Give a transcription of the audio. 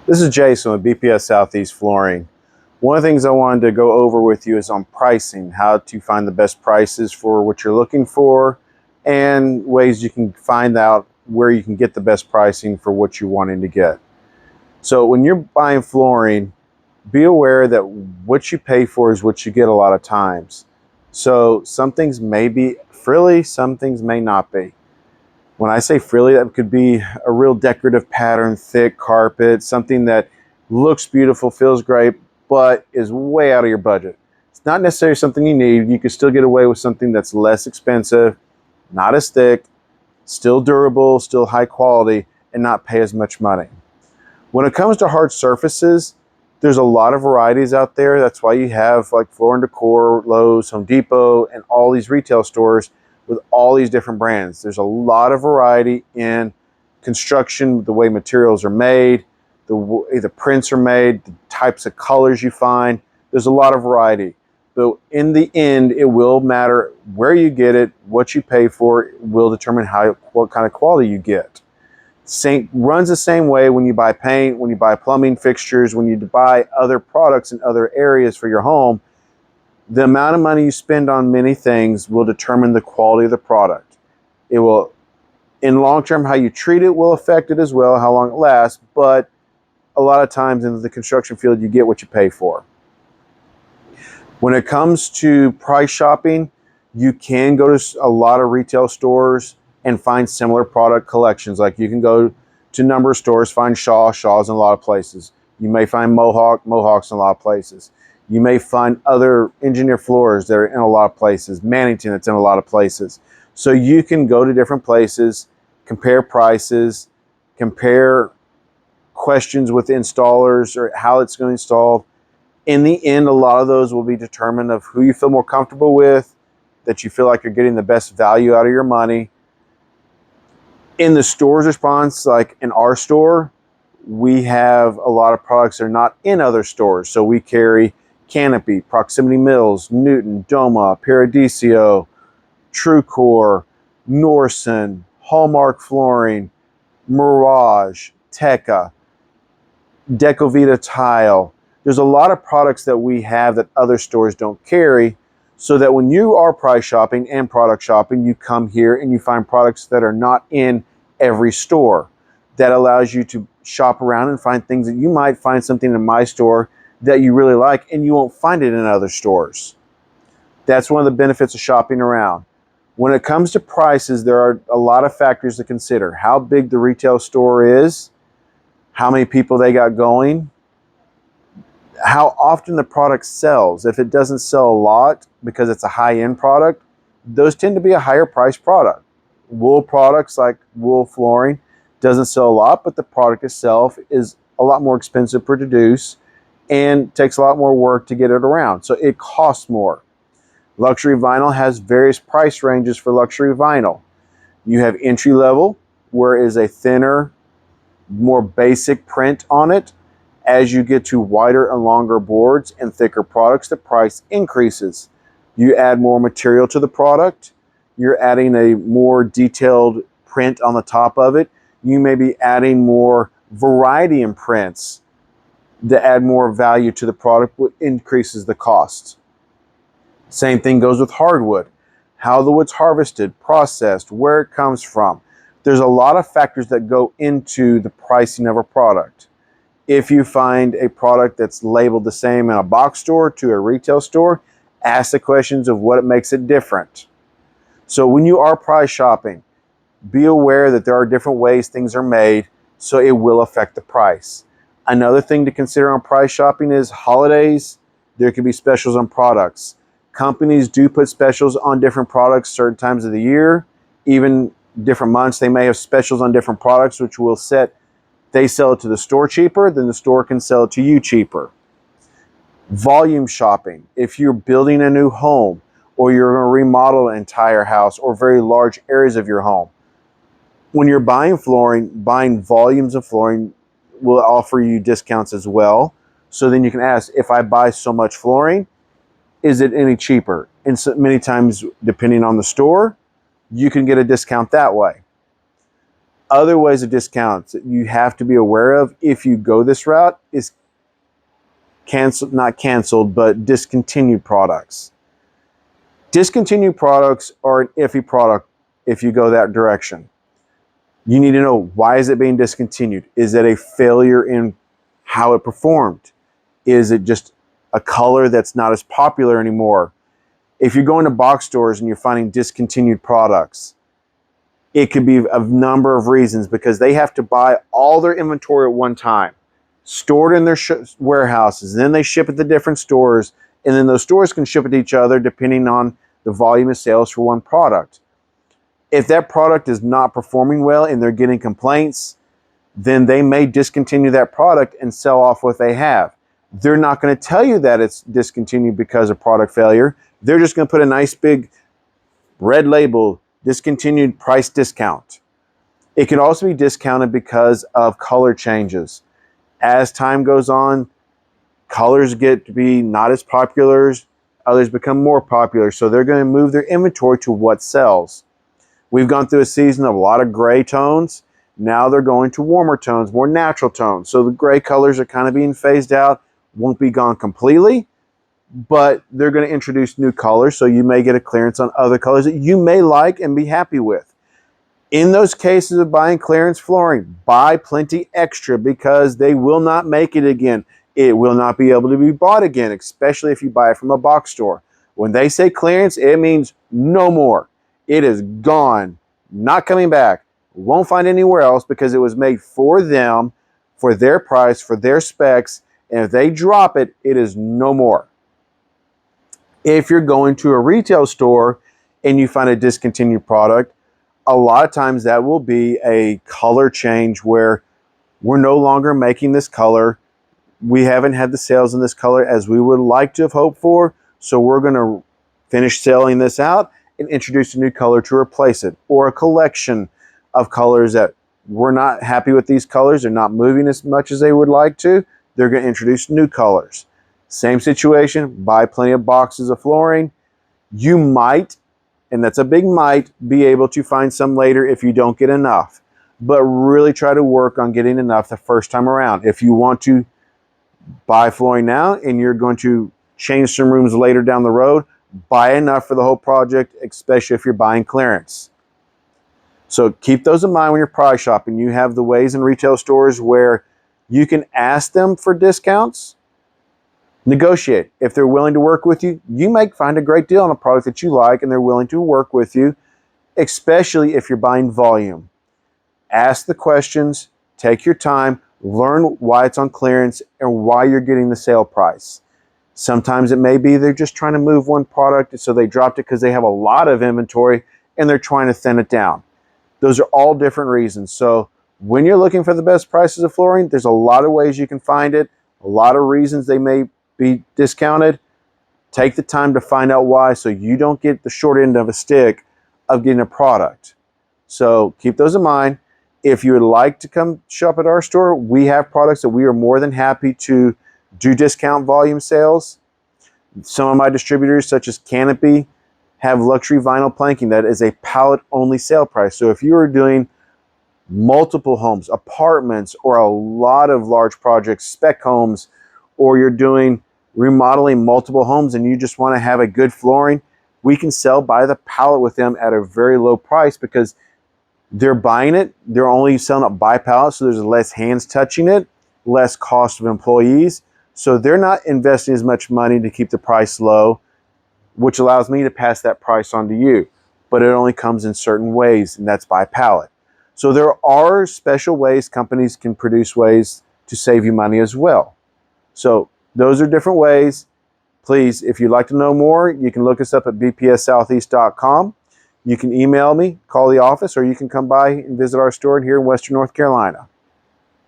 This is Jason with BPS Southeast Flooring. One of the things I wanted to go over with you is on pricing, how to find the best prices for what you're looking for, and ways you can find out where you can get the best pricing for what you're wanting to get. So when you're buying flooring, be aware that what you pay for is what you get a lot of times. So some things may be frilly, some things may not be. When I say frilly, that could be a real decorative pattern, thick carpet, something that looks beautiful, feels great, but is way out of your budget. It's not necessarily something you need. You can still get away with something that's less expensive, not as thick, still durable, still high quality, and not pay as much money. When it comes to hard surfaces, there's a lot of varieties out there. That's why you have like Floor & Decor, Lowe's, Home Depot, and all these retail stores with all these different brands. There's a lot of variety in construction, the way materials are made, the way the prints are made, the types of colors you find. There's a lot of variety. But in the end, it will matter where you get it, what you pay for it will determine what kind of quality you get. Runs the same way when you buy paint, when you buy plumbing fixtures, when you buy other products in other areas for your home. The amount of money you spend on many things will determine the quality of the product. It will, in long term, how you treat it will affect it as well, how long it lasts, but a lot of times in the construction field, you get what you pay for. When it comes to price shopping, you can go to a lot of retail stores and find similar product collections. Like you can go to a number of stores, find Shaw's in a lot of places. You may find Mohawk's in a lot of places. You may find other engineered floors that are in a lot of places. Mannington, it's in a lot of places. So you can go to different places, compare prices, compare questions with installers or how it's going to install. In the end, a lot of those will be determined of who you feel more comfortable with, that you feel like you're getting the best value out of your money. In the store's response, like in our store, we have a lot of products that are not in other stores. So we carry Canopy, Proximity Mills, Newton, Doma, Paradiso, TrueCore, Norson, Hallmark Flooring, Mirage, Tekka, Decovita Tile. There's a lot of products that we have that other stores don't carry, so that when you are price shopping and product shopping, you come here and you find products that are not in every store. That allows you to shop around and find things that you might find something in my store that you really like and you won't find it in other stores. That's one of the benefits of shopping around. When it comes to prices, there are a lot of factors to consider. How big the retail store is, how many people they got going, how often the product sells. If it doesn't sell a lot because it's a high-end product, those tend to be a higher priced product. Wool products like wool flooring doesn't sell a lot, but the product itself is a lot more expensive to produce and takes a lot more work to get it around. So it costs more. Luxury vinyl has various price ranges for luxury vinyl. You have entry level, where it is a thinner, more basic print on it. As you get to wider and longer boards and thicker products, the price increases. You add more material to the product. You're adding a more detailed print on the top of it. You may be adding more variety in prints to add more value to the product, which increases the cost. Same thing goes with hardwood. How the wood's harvested, processed, where it comes from. There's a lot of factors that go into the pricing of a product. If you find a product that's labeled the same in a box store to a retail store, ask the questions of what it makes it different. So when you are price shopping, be aware that there are different ways things are made, so it will affect the price. Another thing to consider on price shopping is holidays. There could be specials on products. Companies do put specials on different products certain times of the year. Even different months, they may have specials on different products, which will set, they sell it to the store cheaper, then the store can sell it to you cheaper. Volume shopping. If you're building a new home, or you're going to remodel an entire house or very large areas of your home, when you're buying flooring, buying volumes of flooring will offer you discounts as well. So then you can ask, if I buy so much flooring, is it any cheaper? And so many times, depending on the store, you can get a discount that way. Other ways of discounts that you have to be aware of if you go this route is not canceled, but discontinued products. Discontinued products are an iffy product if you go that direction. You need to know, why is it being discontinued? Is it a failure in how it performed? Is it just a color that's not as popular anymore? If you're going to box stores and you're finding discontinued products, it could be a number of reasons, because they have to buy all their inventory at one time, stored in their warehouses, and then they ship it to different stores, and then those stores can ship it to each other depending on the volume of sales for one product. If that product is not performing well and they're getting complaints, then they may discontinue that product and sell off what they have. They're not going to tell you that it's discontinued because of product failure. They're just going to put a nice big red label, discontinued price discount. It can also be discounted because of color changes. As time goes on, colors get to be not as popular, others become more popular, so they're going to move their inventory to what sells. We've gone through a season of a lot of gray tones. Now they're going to warmer tones, more natural tones. So the gray colors are kind of being phased out, won't be gone completely, but they're going to introduce new colors, so you may get a clearance on other colors that you may like and be happy with. In those cases of buying clearance flooring, buy plenty extra, because they will not make it again. It will not be able to be bought again, especially if you buy it from a box store. When they say clearance, it means no more. It is gone, not coming back. Won't find anywhere else, because it was made for them, for their price, for their specs, and if they drop it, it is no more. If you're going to a retail store and you find a discontinued product, a lot of times that will be a color change where we're no longer making this color. We haven't had the sales in this color as we would like to have hoped for, so we're going to finish selling this out and introduce a new color to replace it, or a collection of colors that we're not happy with. These colors are not moving as much as they would like to. They're going to introduce new colors. Same situation, buy plenty of boxes of flooring. You might, and that's a big might, be able to find some later if you don't get enough. But really try to work on getting enough the first time around. If you want to buy flooring now and you're going to change some rooms later down the road, buy enough for the whole project, especially if you're buying clearance. So keep those in mind when you're price shopping. You have the ways in retail stores where you can ask them for discounts, negotiate. If they're willing to work with you, you may find a great deal on a product that you like and they're willing to work with you, especially if you're buying volume. Ask the questions, take your time, learn why it's on clearance and why you're getting the sale price. Sometimes it may be they're just trying to move one product, so they dropped it because they have a lot of inventory and they're trying to thin it down. Those are all different reasons. So when you're looking for the best prices of flooring, there's a lot of ways you can find it, a lot of reasons they may be discounted. Take the time to find out why, so you don't get the short end of a stick of getting a product. So keep those in mind. If you would like to come shop at our store, we have products that we are more than happy to do discount volume sales. Some of my distributors, such as Canopy, have luxury vinyl planking that is a pallet only sale price. So if you are doing multiple homes, apartments, or a lot of large projects, spec homes, or you're doing remodeling multiple homes and you just want to have a good flooring, we can sell by the pallet with them at a very low price, because they're buying it, they're only selling it by pallet, so there's less hands touching it, less cost of employees, so they're not investing as much money to keep the price low, which allows me to pass that price on to you. But it only comes in certain ways, and that's by pallet. So there are special ways companies can produce ways to save you money as well. So those are different ways. Please, if you'd like to know more, you can look us up at bpssoutheast.com. You can email me, call the office, or you can come by and visit our store here in Western North Carolina.